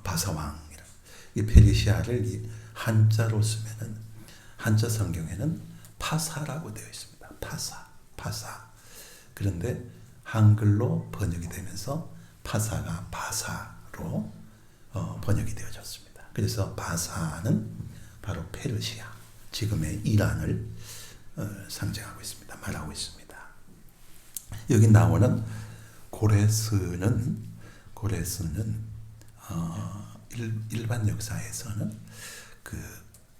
바사왕. 이 페르시아를 이 한자로 쓰면은 한자 성경에는 파사라고 되어 있습니다. 파사. 그런데 한글로 번역이 되면서 파사가 바사로 번역이 되어졌습니다. 그래서 바사는 바로 페르시아, 지금의 이란을 상징하고 있습니다. 말하고 있습니다. 여기 나오는 고레스는 일반 역사에서는 그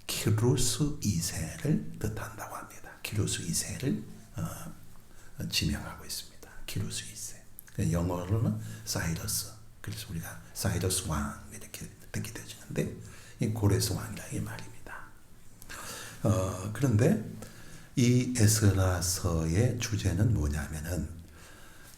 키루스 2세를 뜻한다고 합니다. 키루스 2세를 지명하고 있습니다. 키루스 2세. 영어로는 사이러스. 그래서 우리가 사이러스 왕 이렇게 듣게 되어지는데 이 고레스 왕이라 이 말입니다. 그런데 이 에스라서의 주제는 뭐냐면은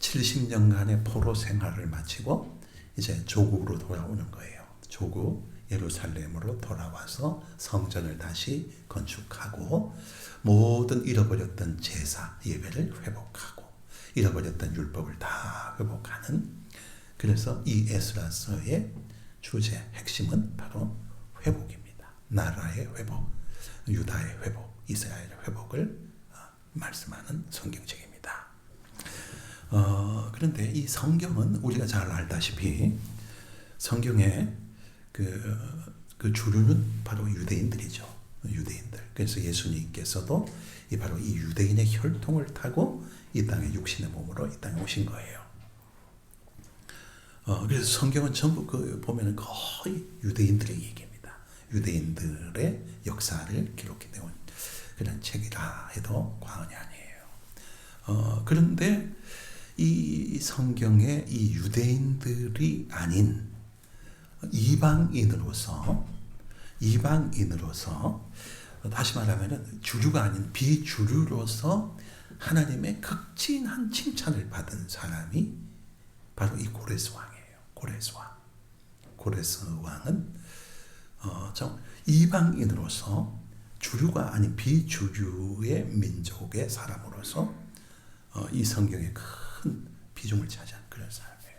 70년간의 포로 생활을 마치고 이제 조국으로 돌아오는 거예요. 조국 예루살렘으로 돌아와서 성전을 다시 건축하고 모든 잃어버렸던 제사 예배를 회복하고 잃어버렸던 율법을 다 회복하는, 그래서 이 에스라서의 주제 핵심은 바로 회복입니다. 나라의 회복, 유다의 회복, 이스라엘의 회복을 말씀하는 성경책입니다. 그런데 이 성경은 우리가 잘 알다시피 성경의 그 주류는 바로 유대인들이죠. 유대인들. 그래서 예수님께서도 바로 이 유대인의 혈통을 타고 이 땅에 육신의 몸으로 이 땅에 오신 거예요. 그래서 성경은 전부 보면은 거의 유대인들의 얘기입니다. 유대인들의 역사를 기록해 내온 그런 책이라 해도 과언이 아니에요. 그런데 이 성경에 이 유대인들이 아닌 이방인으로서 다시 말하면 주류가 아닌 비주류로서 하나님의 극진한 칭찬을 받은 사람이 바로 이 고레스 왕이에요. 고레스 왕은 이방인으로서 주류가 아닌 비주류의 민족의 사람으로서 이 성경에 큰 비중을 차지한 그런 사람이에요.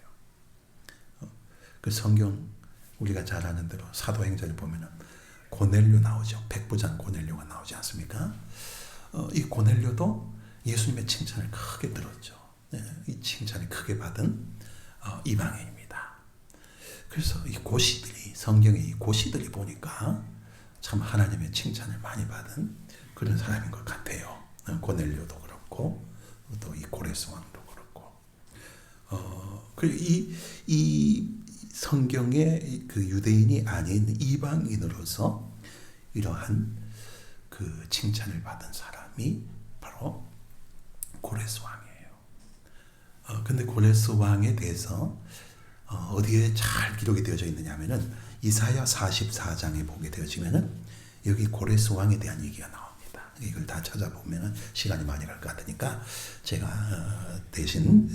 그 성경 우리가 잘 아는 대로 사도행전을 보면은 고넬료 나오죠. 백부장 고넬료가 나오지 않습니까? 이 고넬료도 예수님의 칭찬을 크게 들었죠. 이 칭찬을 크게 받은 이방인입니다. 그래서 이 고시들이, 성경의 이 고시들이 보니까 참 하나님의 칭찬을 많이 받은 그런 사람인 것 같아요. 고넬료도 그렇고 또 이 고레스 왕도 그렇고. 그리고 이 성경의 그 유대인이 아닌 이방인으로서 이러한 그 칭찬을 받은 사람이 바로 고레스 왕이에요. 근데 고레스 왕에 대해서 어디에 잘 기록이 되어져 있느냐 하면은 이사야 44장에 보게 되어지면은 여기 고레스 왕에 대한 얘기가 나옵니다. 이걸 다 찾아보면은 시간이 많이 갈 것 같으니까 제가 대신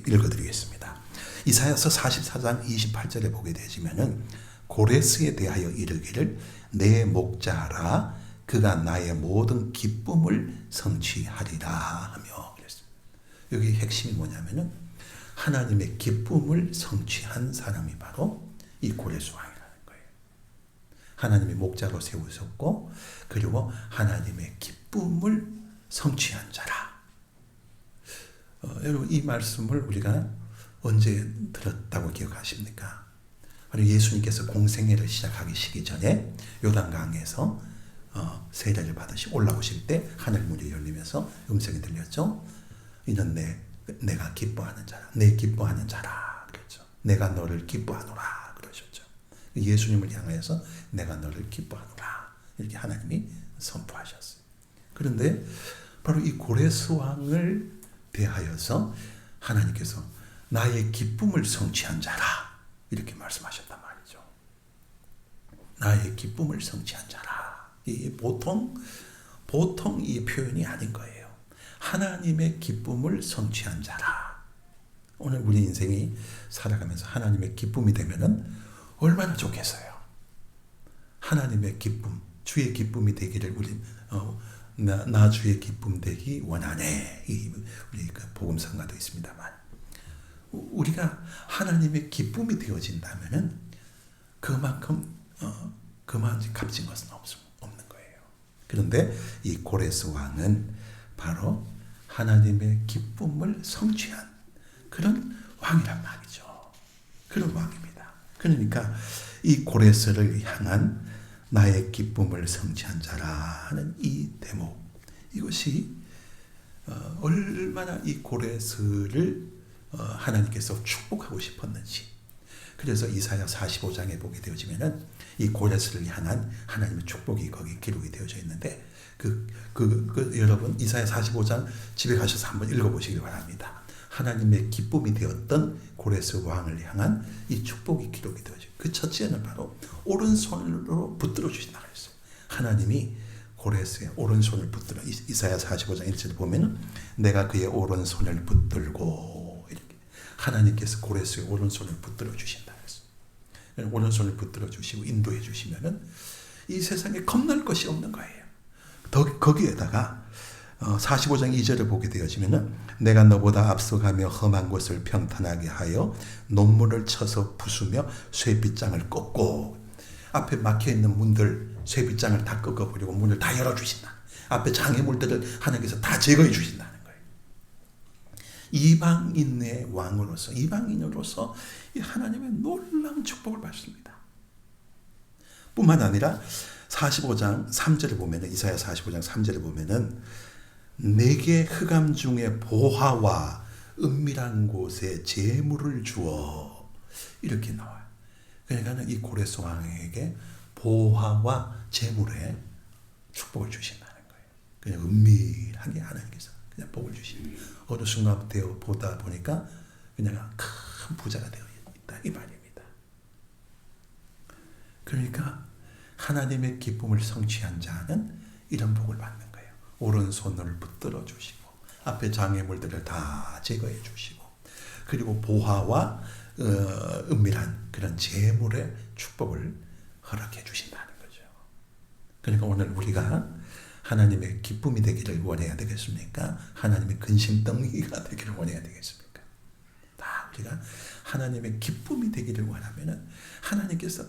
읽어드리겠습니다. 이사야서 44장 28절에 보게 되지면은 고레스에 대하여 이르기를 내 목자라 그가 나의 모든 기쁨을 성취하리라 하며 그랬습니다. 여기 핵심이 뭐냐면은 하나님의 기쁨을 성취한 사람이 바로 이 고레스 왕이라는 거예요. 하나님의 목자로 세우셨고 그리고 하나님의 기쁨을 성취한 자라. 여러분 이 말씀을 우리가 언제 들었다고 기억하십니까? 바로 예수님께서 공생애를 시작하기 전에 요단강에서 세례를 받으시 올라오실 때 하늘 문이 열리면서 음성이 들렸죠. 이는 내가 기뻐하는 자라, 내 기뻐하는 자라 그랬죠. 내가 너를 기뻐하노라 그러셨죠. 예수님을 향해서 내가 너를 기뻐하노라 이렇게 하나님이 선포하셨어요. 그런데 바로 이 고레스 왕을 대하여서 하나님께서 나의 기쁨을 성취한 자라 이렇게 말씀하셨단 말이죠. 나의 기쁨을 성취한 자라. 이 보통 이 표현이 아닌 거예요. 하나님의 기쁨을 성취한 자라. 오늘 우리 인생이 살아가면서 하나님의 기쁨이 되면은 얼마나 좋겠어요. 하나님의 기쁨, 주의 기쁨이 되기를 우리 나 주의 기쁨 되기 원하네. 우리 그 복음성가도 있습니다만 우리가 하나님의 기쁨이 되어진다면은 그만큼 값진 것은 없는 거예요. 그런데 이 고레스 왕은 바로 하나님의 기쁨을 성취한 그런 왕이란 말이죠. 그런 왕입니다. 그러니까 이 고레스를 향한 나의 기쁨을 성취한 자라는 이 대목, 이것이 얼마나 이 고레스를 하나님께서 축복하고 싶었는지. 그래서 이사야 45장에 보게 되어지면은 이 고레스를 향한 하나님의 축복이 거기 기록이 되어져 있는데 여러분 이사야 45장 집에 가셔서 한번 읽어보시기 바랍니다. 하나님의 기쁨이 되었던 고레스 왕을 향한 이 축복이 기록이 되어져. 그 첫째는 바로 오른손으로 붙들어 주신다 그랬어요. 하나님이 고레스의 오른손을 붙들어, 이사야 45장 1절에 보면은 내가 그의 오른손을 붙들고, 이렇게 하나님께서 고레스의 오른손을 붙들어 주신다 그랬어요. 오른손을 붙들어 주시고 인도해 주시면은 이 세상에 겁날 것이 없는 거예요. 거기에다가 45장 2절을 보게 되어지면은 내가 너보다 앞서가며 험한 곳을 평탄하게 하여 논문을 쳐서 부수며 쇠빗장을 꺾고, 앞에 막혀있는 문들 쇠빗장을 다 꺾어버리고 문을 다 열어주신다. 앞에 장애물들을 하나님께서 다 제거해 주신다는 거예요. 이방인의 왕으로서, 이방인으로서 이 하나님의 놀라운 축복을 받습니다. 뿐만 아니라 45장 3절을 보면은, 이사야 45장 3절을 보면은 내게 흑암 중에 보화와 은밀한 곳에 재물을 주어, 이렇게 나와요. 그러니까 이 고레스 왕에게 보화와 재물에 축복을 주신다는 거예요. 그냥 은밀하게 하나님께서 그냥 복을 주시는, 어느 순간부터 보다 보니까 그냥 큰 부자가 되어 있다 이 말입니다. 그러니까 하나님의 기쁨을 성취한 자는 이런 복을 받는 거예요. 오른손을 붙들어 주시고 앞에 장애물들을 다 제거해 주시고, 그리고 보화와 은밀한 그런 재물의 축복을 허락해 주신다는 거죠. 그러니까 오늘 우리가 하나님의 기쁨이 되기를 원해야 되겠습니까? 하나님의 근심덩이가 되기를 원해야 되겠습니까? 다 우리가 하나님의 기쁨이 되기를 원하면은 하나님께서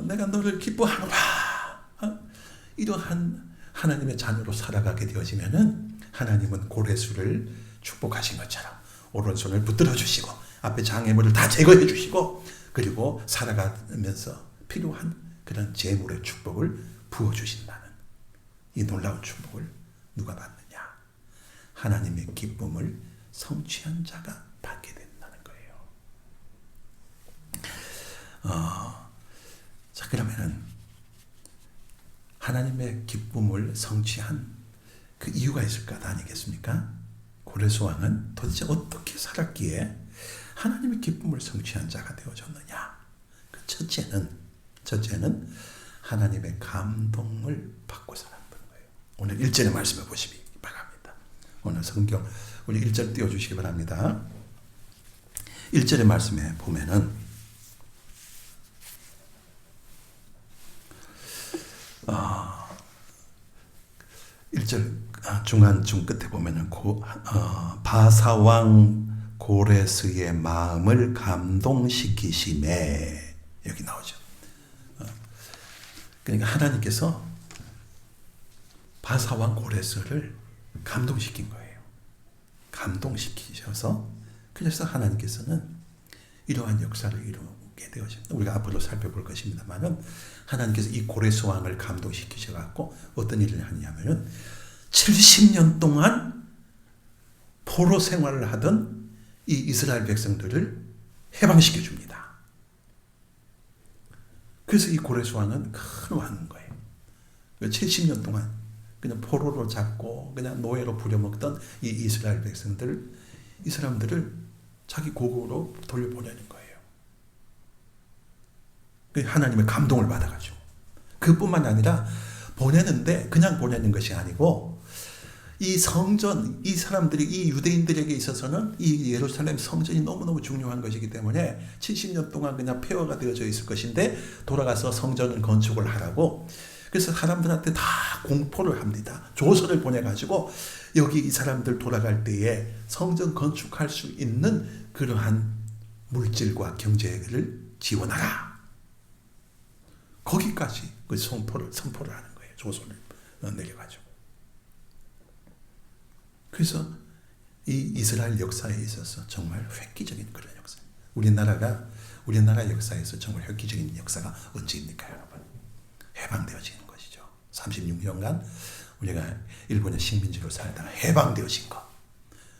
내가 너를 기뻐하노라, 이러한 하나님의 자녀로 살아가게 되어지면은 하나님은 고레스를 축복하신 것처럼 오른손을 붙들어 주시고 앞에 장애물을 다 제거해 주시고, 그리고 살아가면서 필요한 그런 재물의 축복을 부어 주신다는 이 놀라운 축복을 누가 받느냐? 하나님의 기쁨을 성취한 자가 받게 된다는 거예요. 자, 그러면은 하나님의 기쁨을 성취한 그 이유가 있을 것 아니겠습니까? 고레스 왕은 도대체 어떻게 살았기에 하나님의 기쁨을 성취한 자가 되어졌느냐? 그 첫째는 하나님의 감동을 받고 살았던 거예요. 오늘 1절의 말씀을 보시기 바랍니다. 오늘 성경 우리 1절 띄워주시기 바랍니다. 1절의 말씀에 보면은 1절 중간 끝에 보면은 바사왕 고레스의 마음을 감동시키심에, 여기 나오죠. 그러니까 하나님께서 바사왕 고레스를 감동시킨 거예요. 감동시키셔서, 그래서 하나님께서는 이러한 역사를 이루게 되어집니다. 우리가 앞으로 살펴볼 것입니다만은 하나님께서 이 고레스 왕을 감동시키셔갖고 어떤 일을 하냐면은 70년 동안 포로 생활을 하던 이 이스라엘 백성들을 해방시켜 줍니다. 그래서 이 고레스 왕은 큰 왕인 거예요. 70년 동안 그냥 포로로 잡고 그냥 노예로 부려먹던 이 이스라엘 백성들, 이 사람들을 자기 고국으로 돌려보내는 거예요. 하나님의 감동을 받아가지고. 그뿐만 아니라 보내는데 그냥 보내는 것이 아니고, 이 성전, 이 사람들이, 이 유대인들에게 있어서는 이 예루살렘 성전이 너무너무 중요한 것이기 때문에 70년 동안 그냥 폐허가 되어져 있을 것인데 돌아가서 성전을 건축을 하라고 그래서 사람들한테 다 공포를 합니다. 조서를 보내가지고 여기 이 사람들 돌아갈 때에 성전 건축할 수 있는 그러한 물질과 경제를 지원하라. 거기까지 그 선포를 하는 거예요. 조서를 내려가지고. 그래서 이 이스라엘 역사에 있어서 정말 획기적인 그런 역사. 우리나라 역사에서 정말 획기적인 역사가 언제입니까, 여러분? 해방되어지는 것이죠. 36년간 우리가 일본의 식민지로 살다가 해방되어진 것.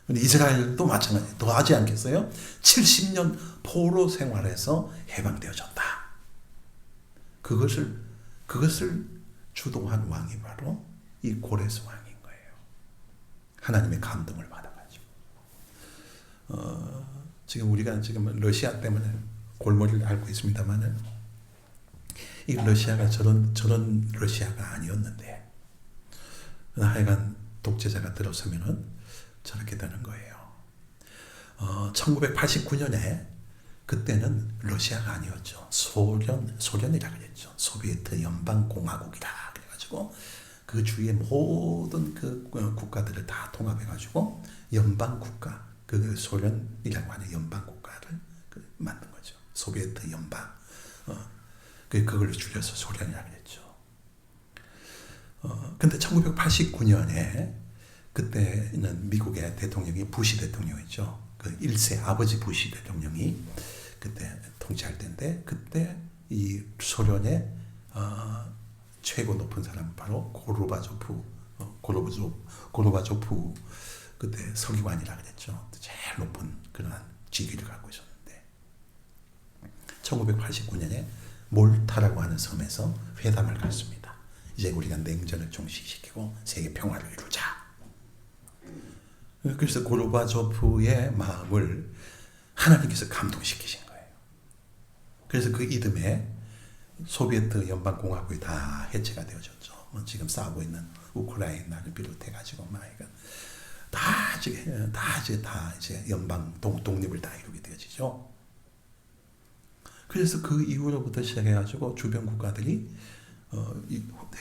근데 이스라엘도 마찬가지. 더 하지 않겠어요? 70년 포로 생활에서 해방되어졌다. 그것을 주도한 왕이 바로 이 고레스 왕인 거예요. 하나님의 감동을 받아가지고. 지금 우리가 러시아 때문에 골머리를 앓고 있습니다만은 이 러시아가 저런 러시아가 아니었는데 하여간 독재자가 들어서면은 저렇게 되는 거예요. 1989년에 그때는 러시아가 아니었죠. 소련이라 그랬죠. 소비에트 연방공화국이라 그래가지고 그 주위의 모든 그 국가들을 다 통합해가지고 연방국가, 그 소련이라고 하는 연방국가를 만든 거죠. 소비에트 연방. 그걸 줄여서 소련이라 그랬죠. 근데 1989년에 그때는 미국의 대통령이 부시 대통령이죠. 그 1세 아버지 부시 대통령이 그때 통치할 때인데 그때 이 소련의 최고 높은 사람은 바로 고르바조프 그때 서기관이라 그랬죠. 제일 높은 그러한 직위를 갖고 있었는데 1989년에 몰타라고 하는 섬에서 회담을 갖습니다. 이제 우리가 냉전을 종식시키고 세계 평화를 이루자. 그래서 고르바조프의 마음을 하나님께서 감동시키신 거예요. 그래서 그 이듬해 소비에트 연방공화국이 다 해체가 되어졌죠. 지금 싸우고 있는 우크라이나를 비롯해가지고 다 이제 연방 독립을 다 이루게 되어지죠. 그래서 그 이후로부터 시작해가지고 주변 국가들이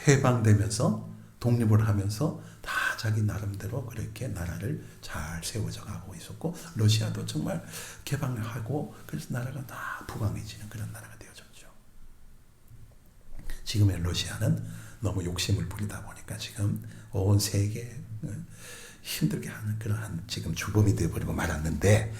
해방되면서 독립을 하면서 다 자기 나름대로 그렇게 나라를 잘 세워져 가고 있었고 러시아도 정말 개방하고 그래서 나라가 다 부강해지는 그런 나라가 되어졌죠. 지금의 러시아는 너무 욕심을 부리다 보니까 지금 온 세계 힘들게 하는 그러한 지금 주범이 되어버리고 말았는데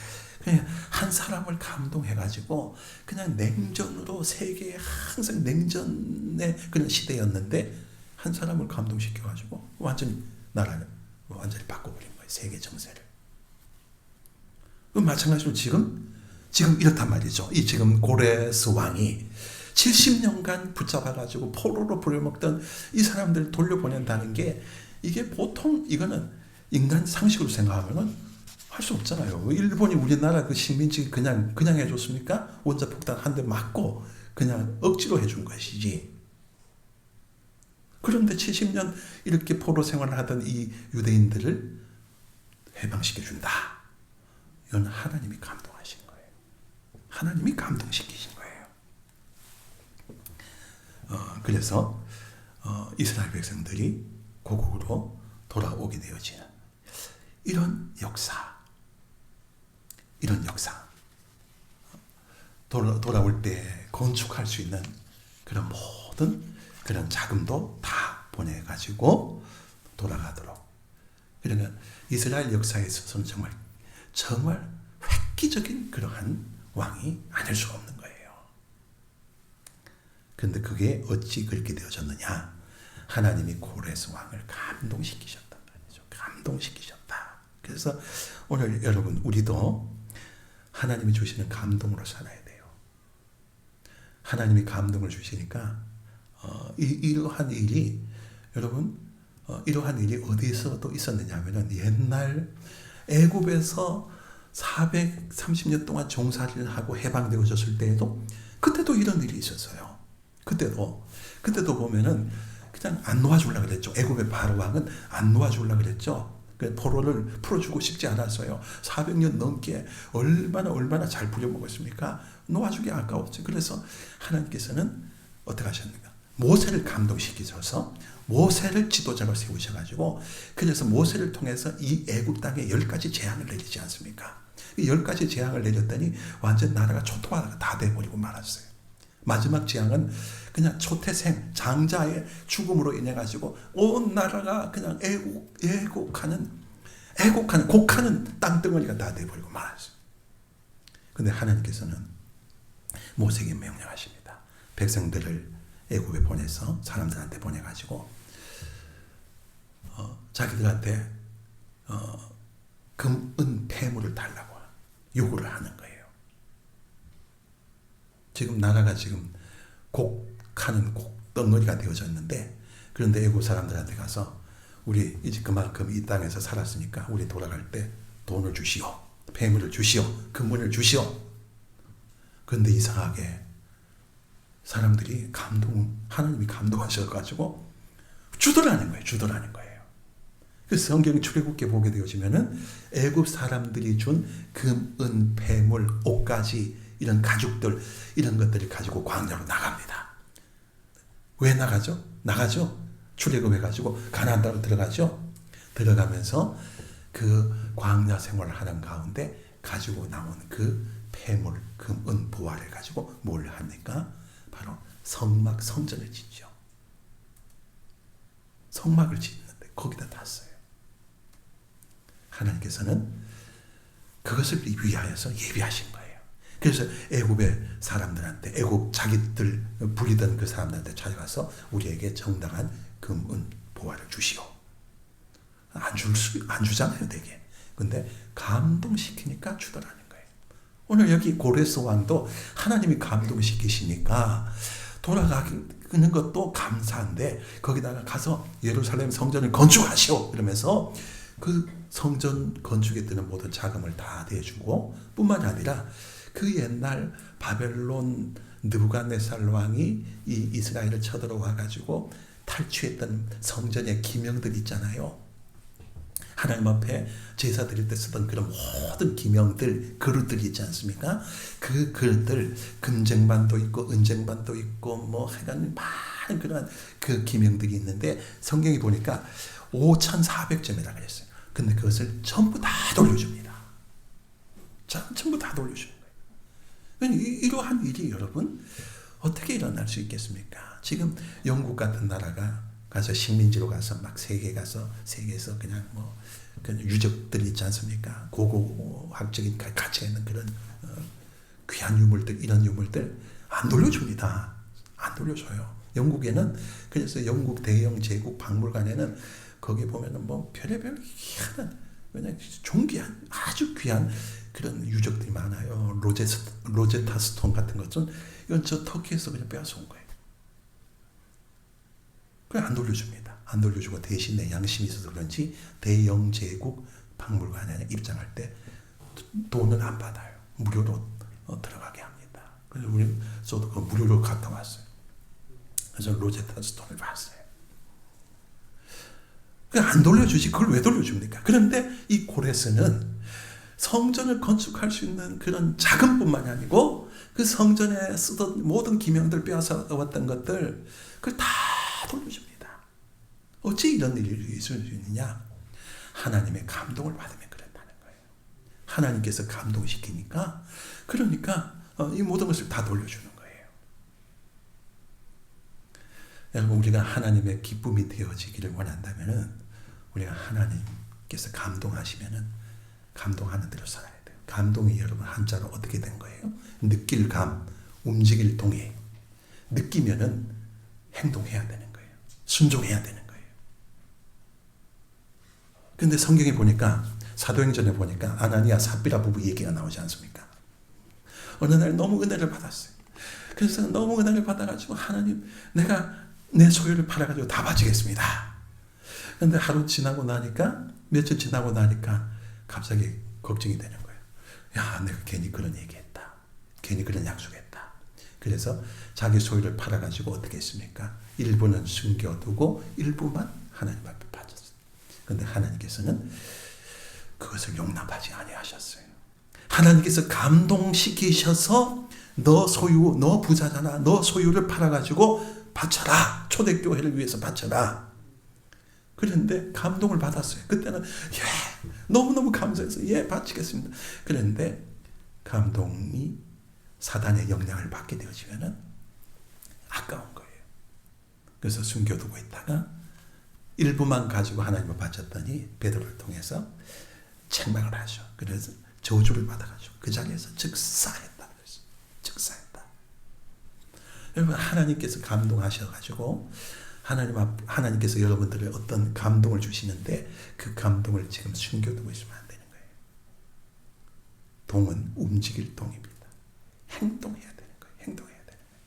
그냥 한 사람을 감동해가지고 그냥 냉전으로 세계에 항상 냉전의 그런 시대였는데 한 사람을 감동시켜가지고 완전히 나라를 완전히 바꿔버린 거예요. 세계 정세를. 마찬가지로 지금 이렇단 말이죠. 이 지금 고레스 왕이 70년간 붙잡아가지고 포로로 부려먹던 이 사람들을 돌려보낸다는 게 이게 보통 이거는 인간 상식으로 생각하면은 할 수 없잖아요. 일본이 우리나라 그 식민지 그냥 해줬습니까? 원자폭탄 한 대 맞고 그냥 억지로 해준 것이지. 그런데 70년 이렇게 포로 생활을 하던 이 유대인들을 해방시켜준다. 이건 하나님이 감동하신 거예요. 하나님이 감동시키신 거예요. 그래서 이스라엘 백성들이 고국으로 돌아오게 되어지는 이런 역사. 돌아올 때 건축할 수 있는 그런 모든 그런 자금도 다 보내가지고 돌아가도록. 그러니까 이스라엘 역사에 있어서는 정말 획기적인 그러한 왕이 아닐 수가 없는 거예요. 그런데 그게 어찌 그렇게 되어졌느냐? 하나님이 고레스 왕을 감동시키셨단 말이죠. 감동시키셨다. 그래서 오늘 여러분 우리도 하나님이 주시는 감동으로 살아야 돼요. 하나님이 감동을 주시니까 이러한 일이 여러분 이러한 일이 어디서 또 있었느냐 하면은 옛날 애굽에서 430년 동안 종살이를 하고 해방되어졌을 때에도 그때도 이런 일이 있었어요. 그때도 보면은 그냥 안 놓아주려고 그랬죠. 애굽의 바로 왕은 안 놓아주려고 그랬죠. 그 포로를 풀어주고 싶지 않았어요. 400년 넘게 얼마나 잘 부려먹었습니까? 놓아주기 아까웠죠. 그래서 하나님께서는 어떻게 하셨는가? 모세를 감동시키셔서 모세를 지도자로 세우셔가지고 그래서 모세를 통해서 이 애굽 땅에 10가지 재앙을 내리지 않습니까? 이 10가지 재앙을 내렸더니 완전 나라가 초토화가 다 돼버리고 말았어요. 마지막 재앙은 그냥 초태생 장자의 죽음으로 인해 가지고 온 나라가 그냥 곡하는 땅덩어리가 다 돼버리고 말았어요. 근데 하나님께서는 모세에게 명령하십니다. 백성들을 애굽에 보내서 사람들한테 보내가지고 자기들한테 금, 은, 폐물을 달라고 요구를 하는 거예요. 지금 나라가 지금 곡하는 곡덩어리가 되어졌는데, 그런데 애굽 사람들한테 가서 우리 이제 그만큼 이 땅에서 살았으니까 우리 돌아갈 때 돈을 주시오, 폐물을 주시오, 금문을 주시오. 그런데 이상하게 사람들이 하나님이 감동하셔가지고 주더라는 거예요. 그 성경 출애굽기에 보게 되어지면은 애굽 사람들이 준 금, 은, 폐물, 옷가지 이런 가죽들 이런 것들을 가지고 광야로 나갑니다. 왜 나가죠? 출애굽해 가지고 가나안 땅으로 들어가죠. 들어가면서 그 광야 생활을 하는 가운데 가지고 나온 그 폐물, 금, 은, 보화를 가지고 뭘 합니까? 바로 성전을 짓죠. 성막을 짓는데 거기다 놨어요. 하나님께서는 그것을 위하여서 예비하신 거예요. 그래서 애굽의 사람들한테, 애굽 자기들 부리던 그 사람들한테 찾아가서 우리에게 정당한 금, 은, 보화를 주시오. 안 주잖아요, 되게. 근데 감동시키니까 주더라는 거예요. 오늘 여기 고레스 왕도 하나님이 감동시키시니까 돌아가는 것도 감사한데 거기다가 가서 예루살렘 성전을 건축하시오 이러면서 그 성전 건축에 드는 모든 자금을 다 대주고, 뿐만 아니라 그 옛날 바벨론 느부갓네살 왕이 이 이스라엘을 쳐들어와 가지고 탈취했던 성전의 기명들 있잖아요. 하나님 앞에 제사 드릴 때 쓰던 그런 모든 기명들, 그릇들이 있지 않습니까? 그 그릇들, 금쟁반도 있고 은쟁반도 있고 뭐 하여간 많은 그런 그 기명들이 있는데 성경이 보니까 5,400점이라고 그랬어요. 근데 그것을 전부 다 돌려줍니다. 전부 다 돌려주는 거예요. 이러한 일이 여러분 어떻게 일어날 수 있겠습니까? 지금 영국 같은 나라가 가서 식민지로 가서 막 세계에서 그냥 뭐 그런 유적들 있지 않습니까? 고고학적인 가치가 있는 그런 귀한 유물들, 이런 유물들 안 돌려줍니다. 안 돌려줘요. 영국에는 그래서 영국 대영 제국 박물관에는 거기 보면은 뭐 별의별 희한한 그냥 존귀한 아주 귀한 그런 유적들이 많아요. 로제타 스톤 같은 것은 이건 저 터키에서 그냥 빼앗아온 거예요. 그냥 안 돌려줍니다. 안 돌려주고 대신에 양심이 있어서 그런지 대영 제국 박물관에 입장할 때 돈은 안 받아요. 무료로 들어가게 합니다. 그래서 저도 그 무료로 갔다 왔어요. 그래서 로제타 스톤을 봤어요. 안 돌려주지 그걸 왜 돌려줍니까? 그런데 이 고레스는 성전을 건축할 수 있는 그런 자금뿐만이 아니고 그 성전에 쓰던 모든 기명들 빼앗아 왔던 것들 그걸 다 돌려줍니다. 어찌 이런 일이 있을 수 있느냐? 하나님의 감동을 받으면 그런다는 거예요. 하나님께서 감동시키니까 그러니까 이 모든 것을 다 돌려주는 거예요. 여러분 우리가 하나님의 기쁨이 되어지기를 원한다면은 우리가 하나님께서 감동하시면은 감동하는 대로 살아야 돼요. 감동이 여러분 한자로 어떻게 된 거예요? 느낄 감, 움직일 동의. 느끼면은 행동해야 되는 거예요. 순종해야 되는 거예요. 근데 성경에 보니까 사도행전에 보니까 아나니아 삽비라 부부 얘기가 나오지 않습니까? 어느 날 너무 은혜를 받았어요. 그래서 너무 은혜를 받아가지고 하나님 내가 내 소유를 팔아가지고 다 바치겠습니다. 그런데 하루 지나고 나니까 며칠 지나고 나니까 갑자기 걱정이 되는 거예요. 야, 내가 괜히 그런 얘기했다. 괜히 그런 약속했다. 그래서 자기 소유를 팔아가지고 어떻게 했습니까? 일부는 숨겨두고 일부만 하나님 앞에 바쳤어요. 그런데 하나님께서는 그것을 용납하지 아니하셨어요. 하나님께서 감동시키셔서 너 부자잖아. 너 소유를 팔아가지고 바쳐라. 초대교회를 위해서 바쳐라. 그런데 감동을 받았어요. 그때는 너무너무 감사해서 바치겠습니다. 그런데 감동이 사단의 영향을 받게 되어지면은 아까운 거예요. 그래서 숨겨두고 있다가 일부만 가지고 하나님을 바쳤더니 베드로를 통해서 책망을 하죠. 그래서 저주를 받아가지고 그 자리에서 즉사했다. 그래서 즉사했다. 여러분, 하나님께서 감동하셔가지고 하나님께서 여러분들의 어떤 감동을 주시는데 그 감동을 지금 숨겨두고 있으면 안 되는 거예요. 동은 움직일 동입니다. 행동해야 되는 거예요. 행동해야 되는 거예요.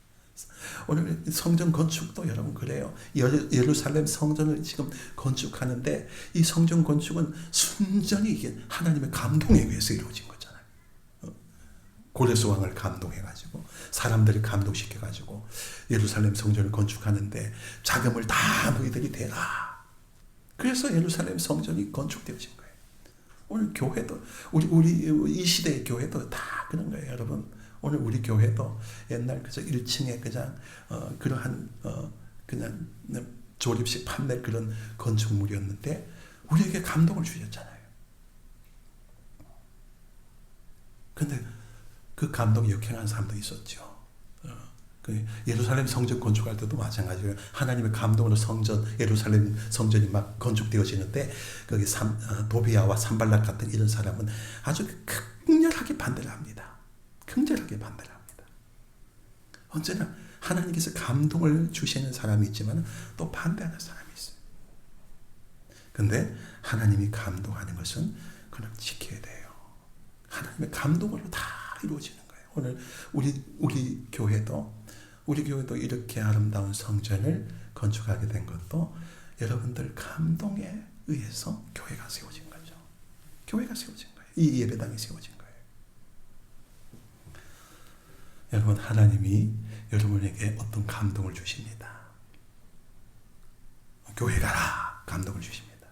오늘 성전 건축도 여러분 그래요. 예루살렘 성전을 지금 건축하는데 이 성전 건축은 순전히 이게 하나님의 감동에 의해서 이루어진 거잖아요. 고레스 왕을 감동해가지고 사람들을 감동시켜가지고 예루살렘 성전을 건축하는데 자금을 다 너희들이 대라. 그래서 예루살렘 성전이 건축되어진 거예요. 오늘 교회도 우리 이 시대의 교회도 다 그런 거예요, 여러분. 오늘 우리 교회도 옛날 그저 1층에 그냥 그러한 그냥 조립식 판넬 그런 건축물이었는데 우리에게 감동을 주셨잖아요. 근데 그 감동 역행한 사람도 있었죠. 그 예루살렘 성전 건축할 때도 마찬가지예요. 하나님의 감동으로 예루살렘 성전이 막 건축되어지는데 거기 도비아와 산발락 같은 이런 사람은 아주 극렬하게 반대를 합니다. 극렬하게 반대를 합니다. 언제나 하나님께서 감동을 주시는 사람이 있지만 또 반대하는 사람이 있어요. 근데 하나님이 감동하는 것은 그럼 지켜야 돼요. 하나님의 감동으로 다 이루어지는 거예요. 오늘 우리 교회도 이렇게 아름다운 성전을 건축하게 된 것도 여러분들 감동에 의해서 교회가 세워진 거죠. 교회가 세워진 거예요. 이 예배당이 세워진 거예요. 여러분, 하나님이 여러분에게 어떤 감동을 주십니다. 교회 가라. 감동을 주십니다.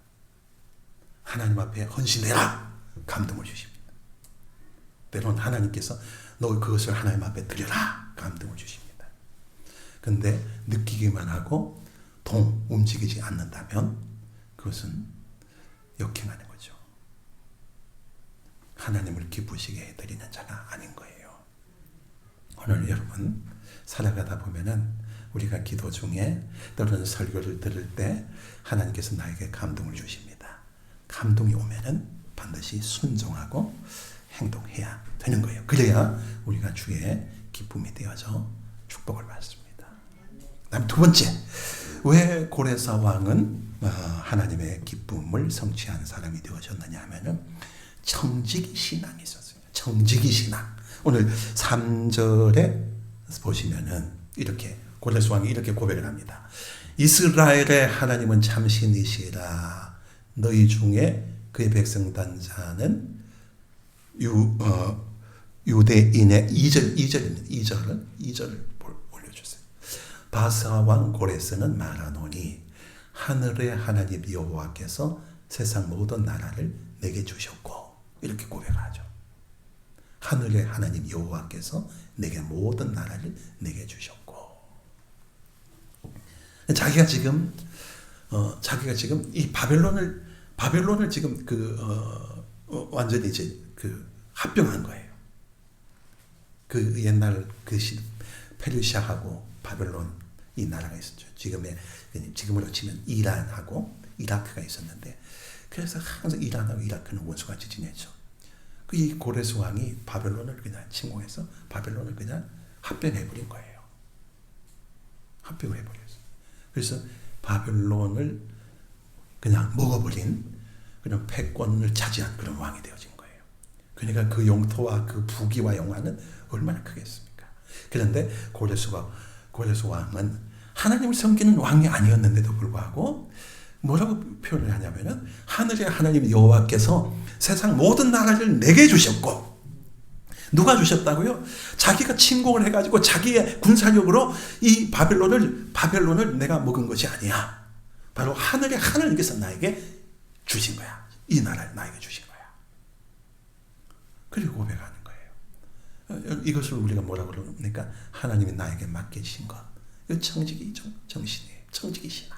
하나님 앞에 헌신되라. 감동을 주십니다. 때로는 하나님께서 너 그것을 하나님 앞에 드려라. 감동을 주십니다. 근데 느끼기만 하고 움직이지 않는다면 그것은 역행하는 거죠. 하나님을 기쁘시게 해드리는 자가 아닌 거예요. 오늘 여러분 살아가다 보면은 우리가 기도 중에 또는 설교를 들을 때 하나님께서 나에게 감동을 주십니다. 감동이 오면은 반드시 순종하고 행동해야 되는 거예요. 그래야 우리가 주의 기쁨이 되어져 축복을 받습니다. 다음 두 번째, 왜 고레사 왕은 하나님의 기쁨을 성취한 사람이 되어졌느냐 하면은 청지기 신앙이 있었어요. 청지기 신앙. 오늘 3절에 보시면은 이렇게 고레스 왕이 이렇게 고백을 합니다. 이스라엘의 하나님은 참신이시라. 너희 중에 그의 백성된 자는 유대인의 2절을 올려주세요. 바사 왕 고레스는 말하노니 하늘의 하나님 여호와께서 세상 모든 나라를 내게 주셨고, 이렇게 고백하죠. 하늘의 하나님 여호와께서 내게 모든 나라를 내게 주셨고, 자기가 지금 이 바벨론을 지금 완전히 이제 합병한 거예요. 그 옛날 페르시아하고 바벨론 이 나라가 있었죠. 지금으로 치면 이란하고 이라크가 있었는데, 그래서 항상 이란하고 이라크는 원수같이 지냈죠. 이 고레스 왕이 바벨론을 그냥 침공해서 바벨론을 그냥 합병해버린 거예요. 합병을 해버렸어요. 그래서 바벨론을 그냥 먹어버린 그런 패권을 차지한 그런 왕이 되어진 거예요. 그러니까 그 영토와 그 부귀와 영화는 얼마나 크겠습니까? 그런데 고레스 왕은 하나님을 섬기는 왕이 아니었는데도 불구하고 뭐라고 표현을 하냐면은 하늘의 하나님 여호와께서 세상 모든 나라를 내게 주셨고, 누가 주셨다고요? 자기가 침공을 해가지고 자기의 군사력으로 이 바벨론을 내가 먹은 것이 아니야. 바로 하늘의 하나님께서 나에게 주신 거야. 이 나라를 나에게 주신 거야. 그리고 고백하는 거예요. 이것을 우리가 뭐라고 그럽니까? 하나님이 나에게 맡기신 것, 이 청지기 정신이에요. 청지기 신앙.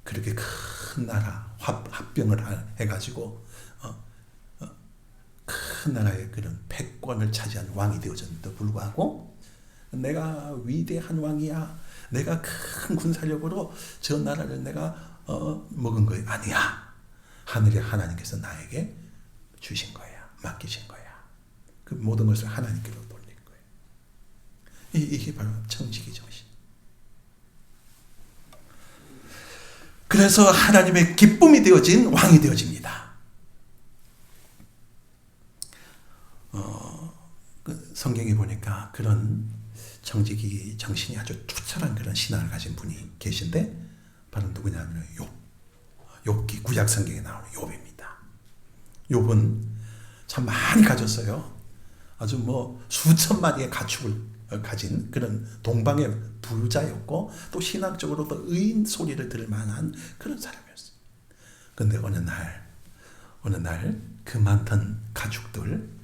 그렇게 큰 나라 합병을 해가지고 큰 나라의 그런 패권을 차지한 왕이 되어졌는데도 불구하고 내가 위대한 왕이야. 내가 큰 군사력으로 저 나라를 내가 먹은 거야. 아니야. 하늘의 하나님께서 나에게 주신 거야. 맡기신 거야. 그 모든 것을 하나님께로 돌린 거예요. 이게 바로 청지기 정신. 그래서 하나님의 기쁨이 되어진 왕이 되어집니다. 그 성경에 보니까 그런 청지기 정신이 아주 투철한 그런 신앙을 가진 분이 계신데 바로 누구냐면 욥기 구약 성경에 나오는 욥입니다. 욥은 참 많이 가졌어요. 아주 뭐 수천 마리의 가축을 가진 그런 동방의 부자였고 또 신학적으로도 의인 소리를 들을 만한 그런 사람이었어요. 그런데 어느 날 그 많던 가축들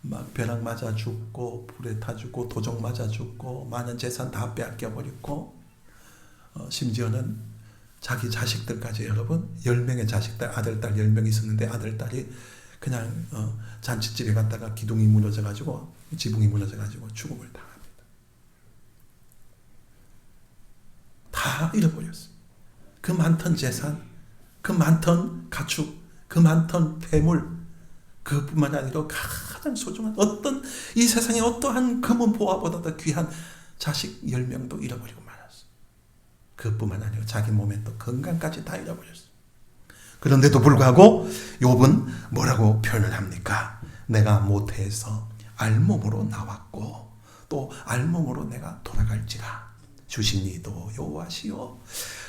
막 벼락 맞아 죽고 불에 타 죽고 도적 맞아 죽고 많은 재산 다 빼앗겨 버렸고 심지어는 자기 자식들까지 여러분 10명의 자식들 아들 딸 10명 있었는데 아들 딸이 그냥 잔치집에 갔다가 기둥이 무너져 가지고 지붕이 무너져 가지고 죽음을 당합니다. 다 잃어버렸어요. 그 많던 재산, 그 많던 가축, 그 많던 폐물, 그뿐만 아니라 가장 소중한 어떤 이 세상에 어떠한 금은 보화보다도 귀한 자식 10명도 잃어버리고 말았어요. 그뿐만 아니라 자기 몸에 또 건강까지 다 잃어버렸어요. 그런데도 불구하고 욥은 뭐라고 표현을 합니까? 내가 모태에서 알몸으로 나왔고 또 알몸으로 내가 돌아갈지라. 주신 이도 여호와시요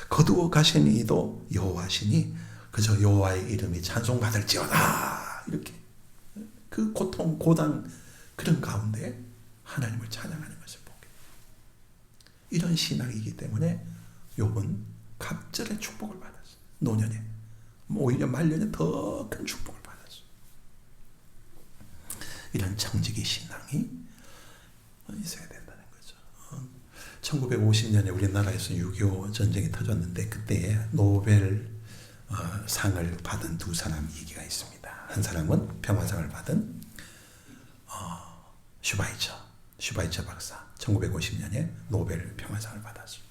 거두어 가신 이도 여호와시니 그저 여호와의 이름이 찬송받을지어다. 이렇게 그 고통 고단 그런 가운데 하나님을 찬양하는 것을 보게. 이런 신앙이기 때문에 욥은 갑절의 축복을 받았어요. 노년에 오히려 말년에 더 큰 축복을 받았어요. 이런 청지기 신앙이 있어야 된다는 거죠. 1950년에 우리나라에서 6.25 전쟁이 터졌는데 그때에 노벨 상을 받은 두 사람 얘기가 있습니다. 한 사람은 평화상을 받은 슈바이처 박사 1950년에 노벨 평화상을 받았어요.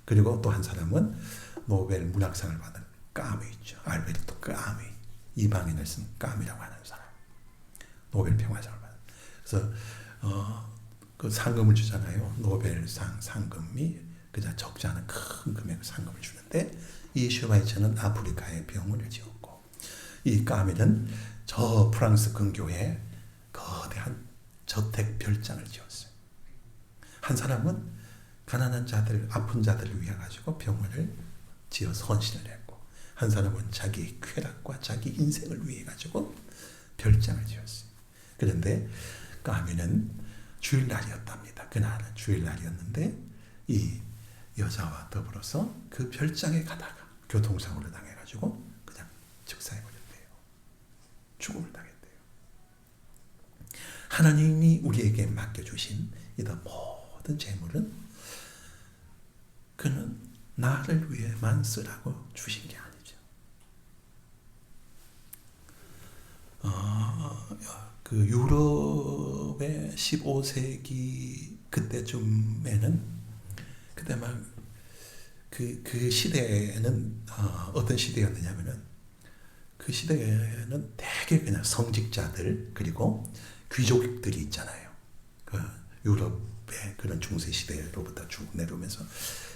그리고 또 한 사람은 노벨 문학상을 받은 까미 있죠. 알베르토 까미. 이방인을 쓴 까미라고 하는 사람. 노벨 평화상을 받은. 그래서 그 상금을 주잖아요. 노벨상 상금이 그냥 적지 않은 큰 금액의 상금을 주는데 이 슈바이처는 아프리카에 병원을 지었고 이 까미는 저 프랑스 근교에 거대한 저택 별장을 지었어요. 한 사람은 가난한 자들, 아픈 자들을 위해 가지고 병원을 지어 헌신을 했고 한 사람은 자기 쾌락과 자기 인생을 위해 가지고 별장을 지었어요. 그런데 까미는 주일날이었답니다. 그날은 주일날이었는데 이 여자와 더불어서 그 별장에 가다가 교통사고를 당해가지고 그냥 즉사해버렸대요. 죽음을 당했대요. 하나님이 우리에게 맡겨주신 이 모든 재물은 그는 나를 위해만 쓰라고 주신 게 아니죠. 그 유럽의 15세기 그때쯤에는 그때 막 그 시대에는 어떤 시대였느냐면은 그 시대에는 대개 그냥 성직자들 그리고 귀족들이 있잖아요. 그 유럽의 그런 중세 시대로부터 쭉 내려오면서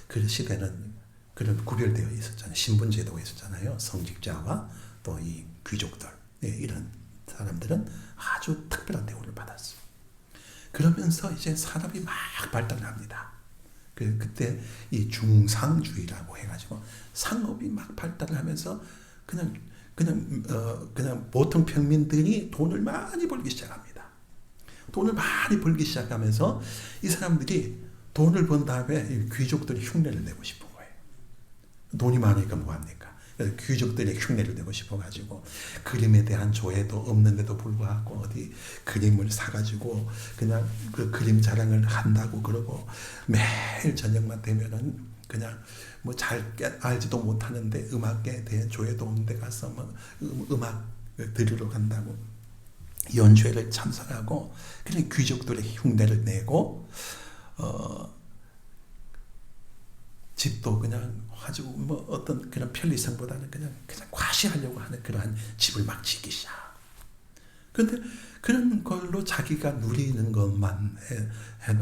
그 시대는 그런 구별되어 있었잖아요. 신분 제도가 있었잖아요. 성직자와 또 이 귀족들 이런 사람들은 아주 특별한 대우를 받았어요. 그러면서 이제 산업이 막 발달합니다. 그때 이 중상주의라고 해가지고 상업이 막 발달하면서 그냥 보통 평민들이 돈을 많이 벌기 시작합니다. 돈을 많이 벌기 시작하면서 이 사람들이 돈을 번 다음에 귀족들이 흉내를 내고 싶은 거예요. 돈이 많으니까 뭐합니까? 그래서 귀족들의 흉내를 내고 싶어가지고 그림에 대한 조예도 없는데도 불구하고 어디 그림을 사가지고 그냥 그 그림 자랑을 한다고 그러고 매일 저녁만 되면은 그냥 뭐 잘 알지도 못하는데 음악에 대한 조예도 없는데 가서 뭐 음악 들으러 간다고 연주회를 참석하고 그냥 귀족들의 흉내를 내고 집도 그냥 아주 뭐 어떤 그런 편리성보다는 그냥 과시하려고 하는 그러한 집을 막 짓기 시작. 그런데 그런 걸로 자기가 누리는 것만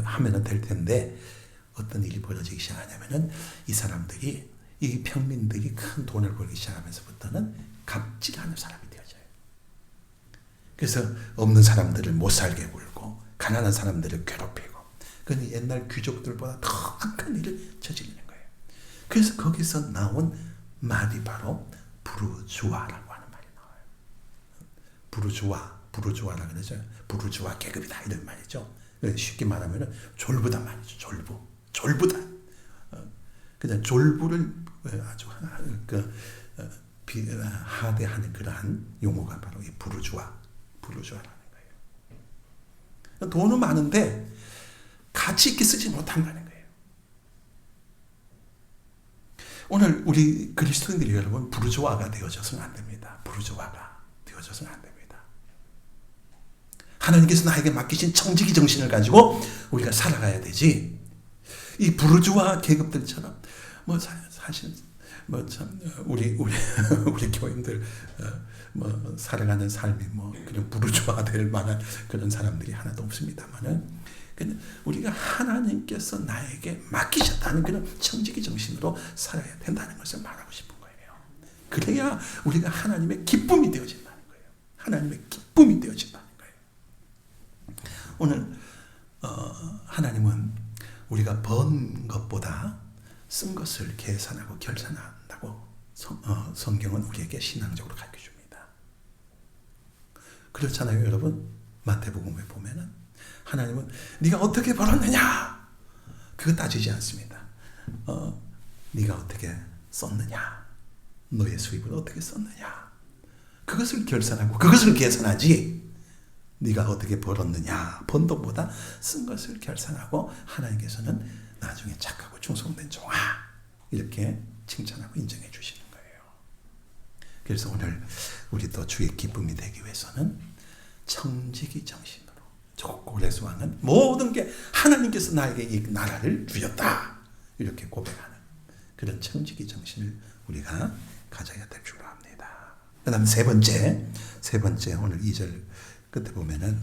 하면 될 텐데 어떤 일이 벌어지기 시작하냐면은 이 사람들이 이 평민들이 큰 돈을 벌기 시작하면서부터는 갑질하는 사람이 되어져요. 그래서 없는 사람들을 못 살게 굴고 가난한 사람들을 괴롭히고 그는 옛날 귀족들보다 더 큰 일을 저지르는 거예요. 그래서 거기서 나온 말이 바로 부르주아라고 하는 말이 나와요. 부르주아라 그러죠. 부르주아 계급이다 이런 말이죠. 쉽게 말하면 졸부다 말이죠. 졸부다. 그냥 졸부를 아주 하대하는 그러한 용어가 바로 이 부르주아라는 거예요. 돈은 많은데 가치 있게 쓰지 못한다는 거예요. 오늘 우리 그리스도인들이 여러분 부르주아가 되어져서는 안 됩니다. 부르주아가 되어져서는 안 됩니다. 하나님께서 나에게 맡기신 청지기 정신을 가지고 우리가 살아가야 되지. 이 부르주아 계급들처럼 뭐 사실 뭐 참 우리 교인들 뭐 살아가는 삶이 뭐 그냥 부르주아 될 만한 그런 사람들이 하나도 없습니다만은 우리가 하나님께서 나에게 맡기셨다는 그런 청지기 정신으로 살아야 된다는 것을 말하고 싶은 거예요. 그래야 우리가 하나님의 기쁨이 되어진다는 거예요. 하나님의 기쁨이 되어진다는 거예요. 오늘 하나님은 우리가 번 것보다 쓴 것을 계산하고 결산한다고 성경은 우리에게 신앙적으로 가르쳐줍니다. 그렇잖아요, 여러분. 마태복음에 보면은 하나님은 네가 어떻게 벌었느냐 그거 따지지 않습니다. 네가 어떻게 썼느냐, 너의 수입을 어떻게 썼느냐 그것을 결산하고 그것을 계산하지. 네가 어떻게 벌었느냐 번 돈보다 쓴 것을 결산하고 하나님께서는 나중에 착하고 충성된 종아 이렇게 칭찬하고 인정해 주시는 거예요. 그래서 오늘 우리 또 주의 기쁨이 되기 위해서는 청지기 정신으로 고레스 왕은 모든 게 하나님께서 나에게 이 나라를 주셨다 이렇게 고백하는 그런 청지기 정신을 우리가 가져야 될 줄 압니다. 그 다음 세 번째 오늘 2절 끝에 보면은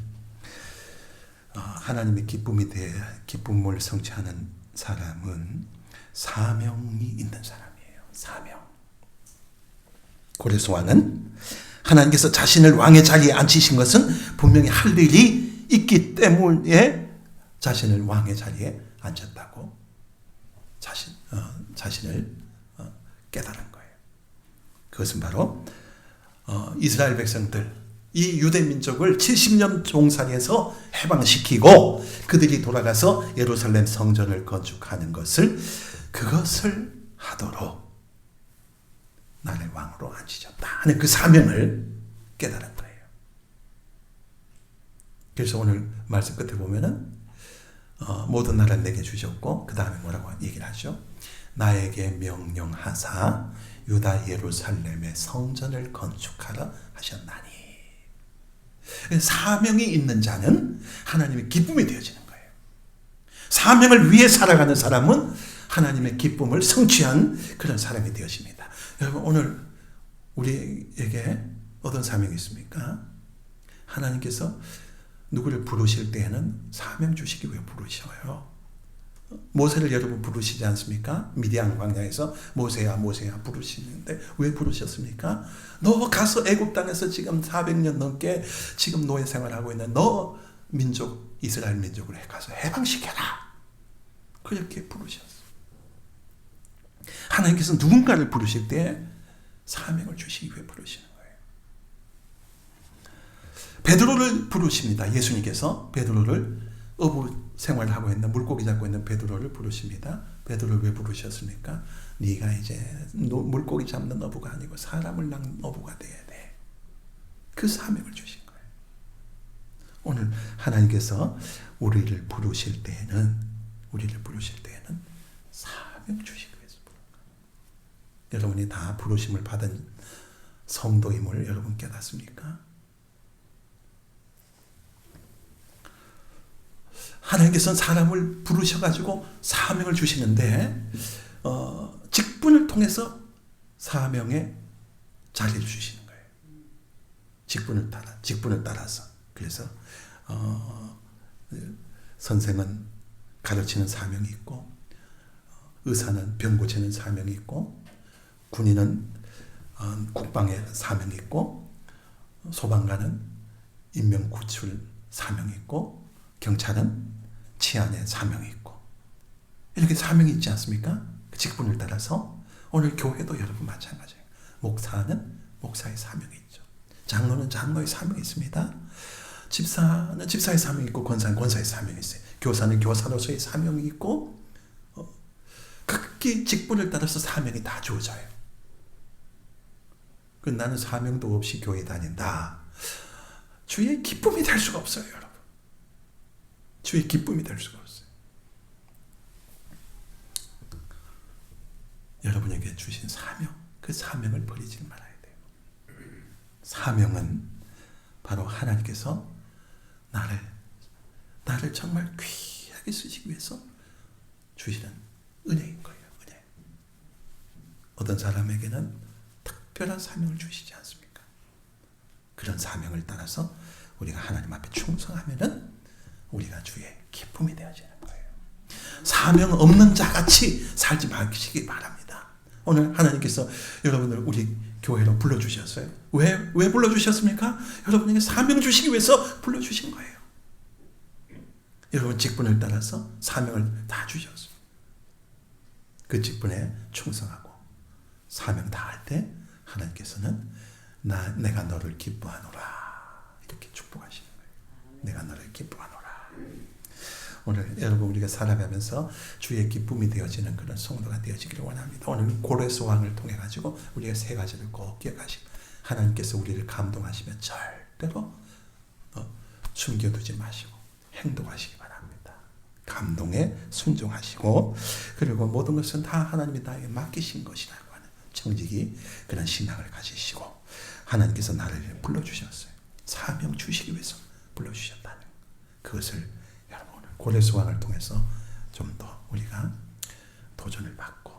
하나님의 기쁨을 성취하는 사람은 사명이 있는 사람이에요. 사명. 고레스 왕은 하나님께서 자신을 왕의 자리에 앉히신 것은 분명히 할 일이 있기 때문에 자신을 왕의 자리에 앉혔다고 자신을 깨달은 거예요. 그것은 바로 이스라엘 백성들 이 유대 민족을 70년 종살이에서 해방시키고 그들이 돌아가서 예루살렘 성전을 건축하는 그것을 하도록 나를 왕으로 앉히셨다 하는 그 사명을 깨달은 거예요. 그래서 오늘 말씀 끝에 보면은 모든 나라를 내게 주셨고 그 다음에 뭐라고 얘기를 하죠? 나에게 명령하사 유다 예루살렘의 성전을 건축하라 하셨나니. 사명이 있는 자는 하나님의 기쁨이 되어지는 거예요. 사명을 위해 살아가는 사람은 하나님의 기쁨을 성취한 그런 사람이 되어집니다. 여러분 오늘 우리에게 어떤 사명이 있습니까? 하나님께서 누구를 부르실 때에는 사명 주시기 위해 부르셔요. 모세를 여러분 부르시지 않습니까? 미디안 광야에서 모세야 부르시는데 왜 부르셨습니까? 너 가서 애굽 땅에서 지금 400년 넘게 지금 노예 생활하고 있는 너 민족 이스라엘 민족을 가서 해방시켜라. 그렇게 부르셨어. 하나님께서 누군가를 부르실 때 사명을 주시기 위해 부르시는 거예요. 베드로를 부르십니다. 예수님께서 베드로를 어부 생활을 하고 있는 물고기 잡고 있는 베드로를 부르십니다. 베드로를 왜 부르셨습니까? 네가 이제 물고기 잡는 어부가 아니고 사람을 낚는 어부가 돼야 돼. 그 사명을 주신 거예요. 오늘 하나님께서 우리를 부르실 때에는 사명 주시기 위해서 부른 거예요. 여러분이 다 부르심을 받은 성도임을 여러분 깨닫습니까? 하나님께서는 사람을 부르셔가지고 사명을 주시는데 직분을 통해서 사명의 자리를 주시는 거예요. 직분을 따라서. 그래서 선생은 가르치는 사명이 있고, 의사는 병 고치는 사명이 있고, 군인은 국방의 사명이 있고, 소방관은 인명 구출 사명이 있고, 경찰은 치안의 사명이 있고, 이렇게 사명이 있지 않습니까? 그 직분을 따라서 오늘 교회도 여러분 마찬가지예요. 목사는 목사의 사명이 있죠. 장로는 장로의 사명이 있습니다. 집사는 집사의 사명이 있고, 권사는 권사의 사명이 있어요. 교사는 교사로서의 사명이 있고, 각기 직분을 따라서 사명이 다 주어져요. 나는 사명도 없이 교회 다닌다. 주의 기쁨이 될 수가 없어요, 여러분. 주의 기쁨이 될 수가 없어요. 여러분에게 주신 사명, 그 사명을 버리지 말아야 돼요. 사명은 바로 하나님께서 나를 정말 귀하게 쓰시기 위해서 주시는 은혜인 거예요. 은혜. 어떤 사람에게는 특별한 사명을 주시지 않습니까? 그런 사명을 따라서 우리가 하나님 앞에 충성하면은 우리가 주의 기쁨이 되어지는 거예요. 사명 없는 자같이 살지 마시기 바랍니다. 오늘 하나님께서 여러분을 우리 교회로 불러주셨어요. 왜 불러주셨습니까? 여러분에게 사명 주시기 위해서 불러주신 거예요. 여러분 직분을 따라서 사명을 다 주셨어요. 그 직분에 충성하고 사명 다 할 때 하나님께서는 내가 너를 기뻐하노라 이렇게 축복하시는 거예요. 내가 너를 기뻐하노라. 오늘 여러분 우리가 살아가면서 주의 기쁨이 되어지는 그런 성도가 되어지기를 원합니다. 오늘 고레스 왕을 통해 가지고 우리가 세 가지를 꼭 기억하시고, 하나님께서 우리를 감동하시면 절대로 숨겨두지 마시고 행동하시기 바랍니다. 감동에 순종하시고, 그리고 모든 것은 다 하나님이 나에게 맡기신 것이라고 하는 정직이 그런 신앙을 가지시고, 하나님께서 나를 불러주셨어요. 사명 주시기 위해서 불러주셨다는 그것을 여러분 오늘 고레스 왕을 통해서 좀 더 우리가 도전을 받고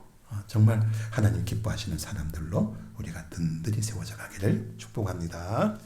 정말 하나님 기뻐하시는 사람들로 우리가 든든히 세워져 가기를 축복합니다.